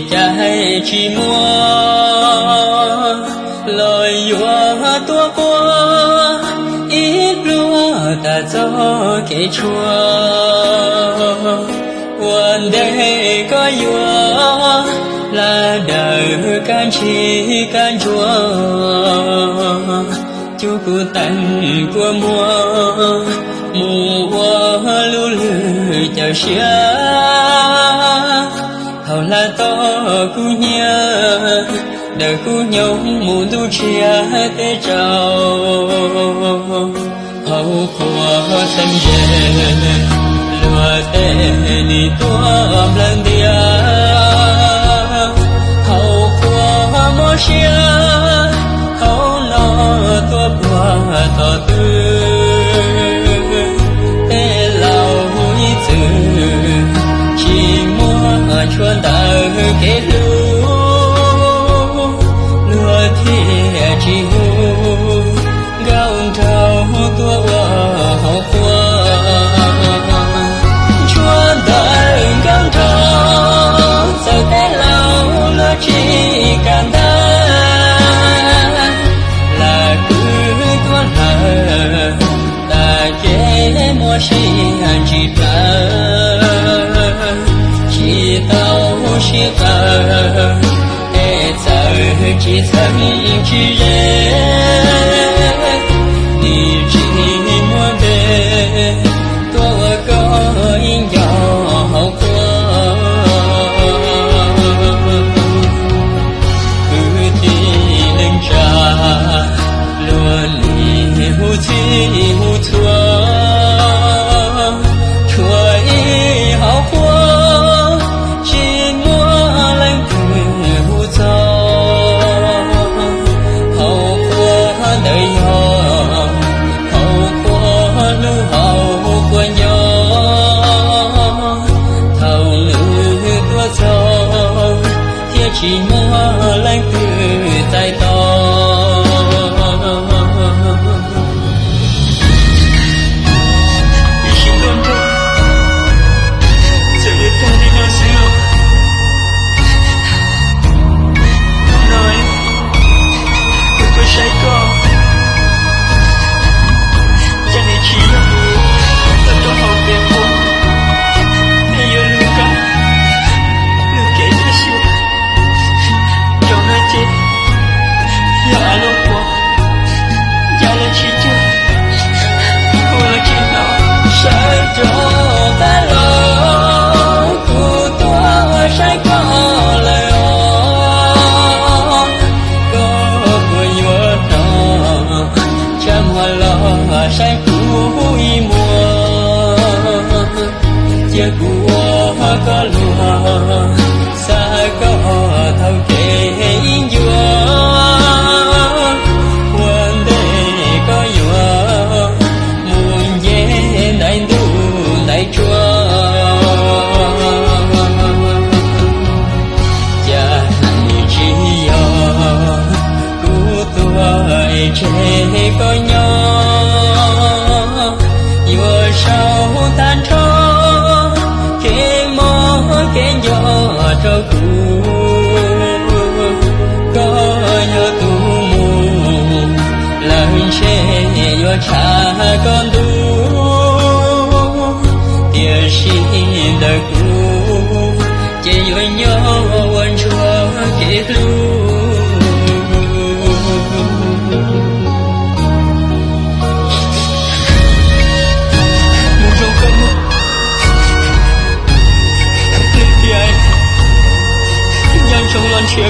ใจชีมัวลอยอยู่ตัวกลัวอีกลัวแต่เจ้าเกชัววันใดก็อยู่และเดินการชี้การชัวจูกูตันกัวมัวมัวลู่ลือเจ้าเชียเขาละต่อกูเนียเดินกูยงมูดูเชียเตเจ้าเขาขวาสัญญาลัวเตนี่ตัวบลังเดียเขาขวาโมเชียเขานอตัวปัวต่อตื้อเตเหล่าอีจือชีมัวชวนตาเกลูลัวที่ชีหูเก้าเท่าตัวว่าเขาขวาชวนตาเก้าเท่าสักแต่เหล่าลัวชีกันตาชีอันจีตาชีเต้าชีตาเอเจ้าจีสังจีเรนี่จีมัวเบตัวก็ยิ่งยาวกว่าคือที่หนึ่งจาล้วนนี่หูที่หูทัวชีมัวแรงคือใจต่อมีชิงโดนโดจะเรียกกันในน้อยสิลูกน้อยกูก็ใช้ก็จะในชีวิตแต่ต้องเอาเต็มผมในยอลูกาลูกเกจะชิวya lo po ya le chi chu ko la chi no sai cho ta lo ku to sai ko le o ko ko yo no cham ho lo sai ku i mo je ku ko lu sa ko thau ke in yo chế có nhỏ vừa sau tan thó kế mó kế nhỏ cho cụ có nhớ tu mù lần chế vừa cha con tu tiền xin đời cụ chế vừa nhỏ quên chúa kế lu trong lần chia